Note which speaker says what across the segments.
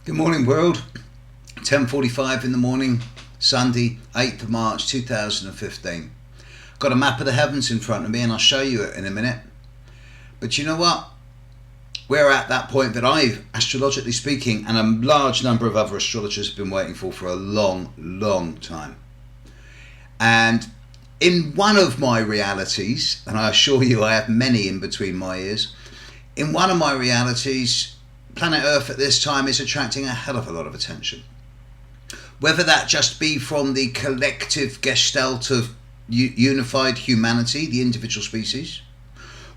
Speaker 1: Good morning, world. 10:45 in the morning, Sunday, 8th of March 2015. Got a map of the heavens in front of me and I'll show you it in a minute. But you know what? We're at that point that I've, astrologically speaking, and a large number of other astrologers have been waiting for a long time. And in one of my realities, and I assure you I have many in between my ears, in one of my realities, planet Earth at this time is attracting a hell of a lot of attention. Whether that just be from the collective gestalt of unified humanity, the individual species,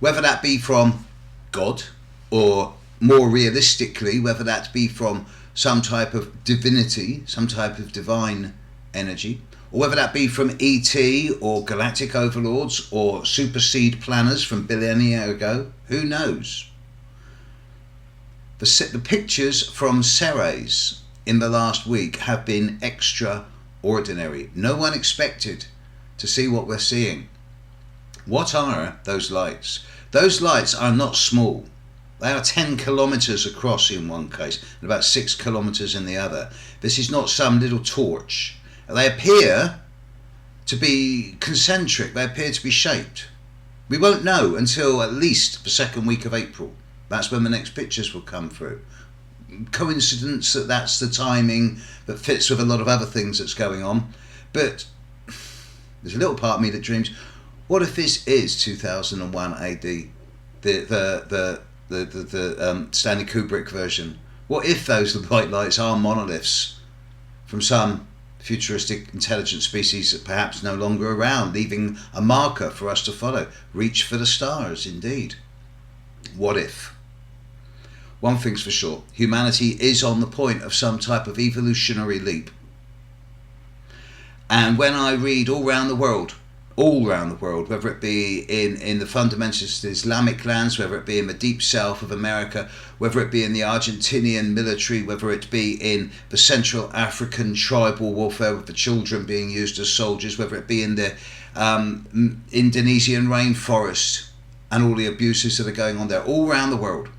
Speaker 1: whether that be from God, or more realistically, whether that be from some type of divinity, some type of divine energy, or whether that be from ET or galactic overlords or superseed planners from millennia ago, who knows? The pictures from Ceres in the last week have been extraordinary. No one expected to see what we're seeing. What are those lights? Those lights are not small. They are 10 kilometers across in one case and about 6 kilometers in the other. This is not some little torch. They appear to be concentric. They appear to be shaped. We won't know until at least the second week of April. That's when the next pictures will come through. Coincidence that that's the timing that fits with a lot of other things that's going on. But there's a little part of me that dreams, what if this is 2001 AD, the Stanley Kubrick version? What if those white lights are monoliths from some futuristic intelligent species that perhaps no longer around, leaving a marker for us to follow? Reach for the stars, indeed. What if? One thing's for sure, humanity is on the point of some type of evolutionary leap. And when I read all around the world, whether it be in the fundamentalist Islamic lands, whether it be in the deep south of America, whether it be in the Argentinian military, whether it be in the Central African tribal warfare with the children being used as soldiers, whether it be in the Indonesian rainforest and all the abuses that are going on there, all around the world,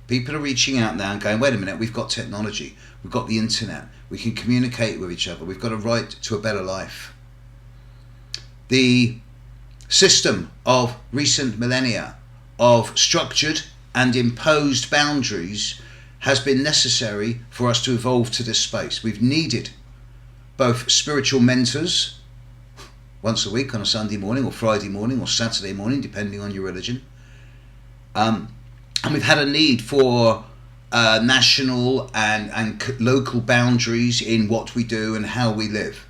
Speaker 1: people are reaching out now and going, wait a minute, we've got technology, we've got the internet, we can communicate with each other, we've got a right to a better life. The system of recent millennia of structured and imposed boundaries has been necessary for us to evolve to this space. We've needed both spiritual mentors once a week on a Sunday morning or Friday morning or Saturday morning, depending on your religion. And we've had a need for national and local boundaries in what we do and how we live.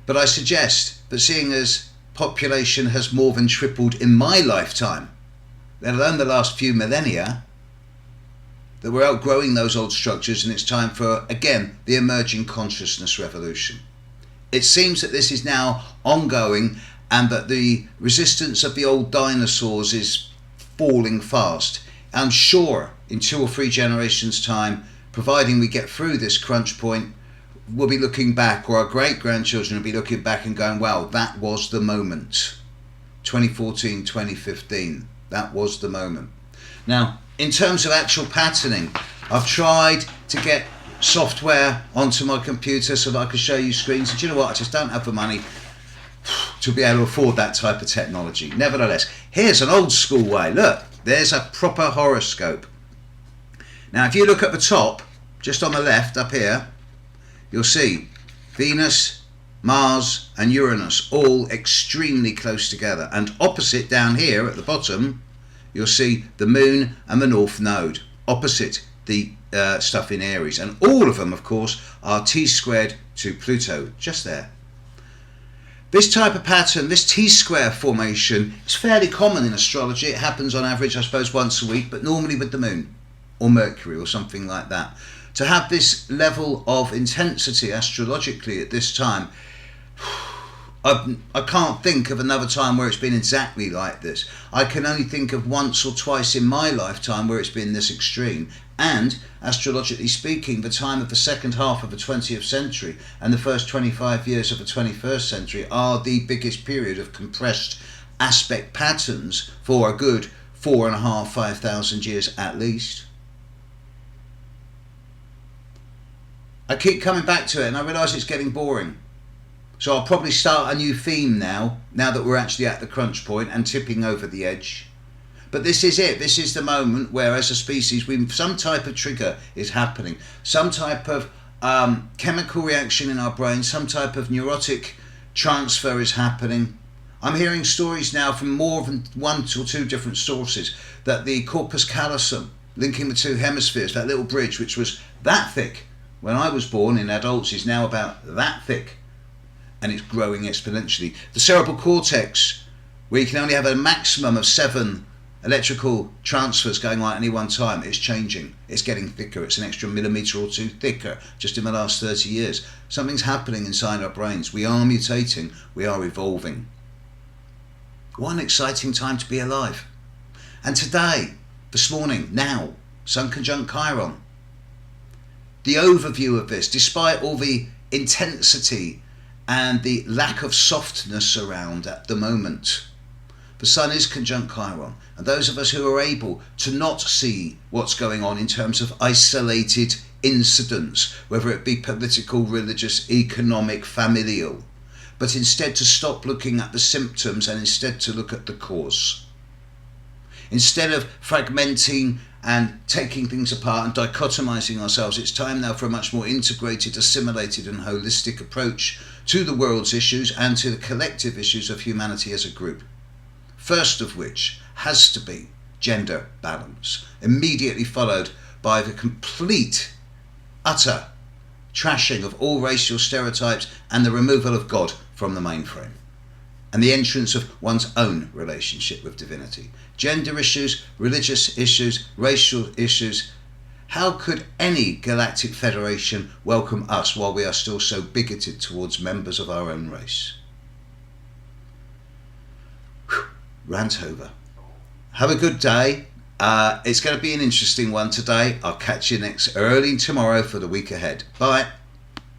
Speaker 1: But I suggest that seeing as population has more than tripled in my lifetime, let alone the last few millennia, that we're outgrowing those old structures and it's time for, again, the emerging consciousness revolution. It seems that this is now ongoing and that the resistance of the old dinosaurs is falling fast. I'm sure in 2 or 3 generations' time, providing we get through this crunch point, we'll be looking back, or our great-grandchildren will be looking back and going, wow, that was the moment. 2014, 2015, that was the moment. Now, in terms of actual patterning, I've tried to get software onto my computer so that I can show you screens. And do you know what? I just don't have the money to be able to afford that type of technology. Nevertheless, here's an old school way. Look, there's a proper horoscope. Now, if you look at the top, just on the left up here, you'll see Venus, Mars and Uranus all extremely close together. And opposite down here at the bottom, you'll see the Moon and the North Node opposite the stuff in Aries. And all of them, of course, are T-squared to Pluto, just there. This type of pattern, this T-square formation, is fairly common in astrology. It happens on average, I suppose, once a week, but normally with the Moon or Mercury or something like that. To have this level of intensity astrologically at this time, I can't think of another time where it's been exactly like this. I can only think of once or twice in my lifetime where it's been this extreme. And, astrologically speaking, the time of the second half of the 20th century and the first 25 years of the 21st century are the biggest period of compressed aspect patterns for a good 4,500, 5,000 years at least. I keep coming back to it and I realise it's getting boring. So I'll probably start a new theme now that we're actually at the crunch point and tipping over the edge. But this is it. This is the moment where, as a species, some type of trigger is happening. Some type of chemical reaction in our brain, some type of neurotic transfer is happening. I'm hearing stories now from more than one or two different sources that the corpus callosum, linking the two hemispheres, that little bridge which was that thick when I was born in adults, is now about that thick. And it's growing exponentially. The cerebral cortex, where you can only have a maximum of 7 electrical transfers going on at any one time, is changing. It's getting thicker. It's an extra millimetre or 2 thicker just in the last 30 years. Something's happening inside our brains. We are mutating. We are evolving. What an exciting time to be alive. And today, this morning, now, Sun conjunct Chiron. The overview of this, despite all the intensity and the lack of softness around at the moment, the Sun is conjunct Chiron, and those of us who are able to not see what's going on in terms of isolated incidents, whether it be political, religious, economic, familial, but instead to stop looking at the symptoms and instead to look at the cause. Instead of fragmenting and taking things apart and dichotomizing ourselves, it's time now for a much more integrated, assimilated and holistic approach to the world's issues and to the collective issues of humanity as a group. First of which has to be gender balance, immediately followed by the complete, utter trashing of all racial stereotypes and the removal of God from the mainframe, and the entrance of one's own relationship with divinity. Gender issues, religious issues, racial issues. How could any galactic federation welcome us while we are still so bigoted towards members of our own race? Whew, rant over. Have a good day. It's going to be an interesting one today. I'll catch you early tomorrow for the week ahead. Bye.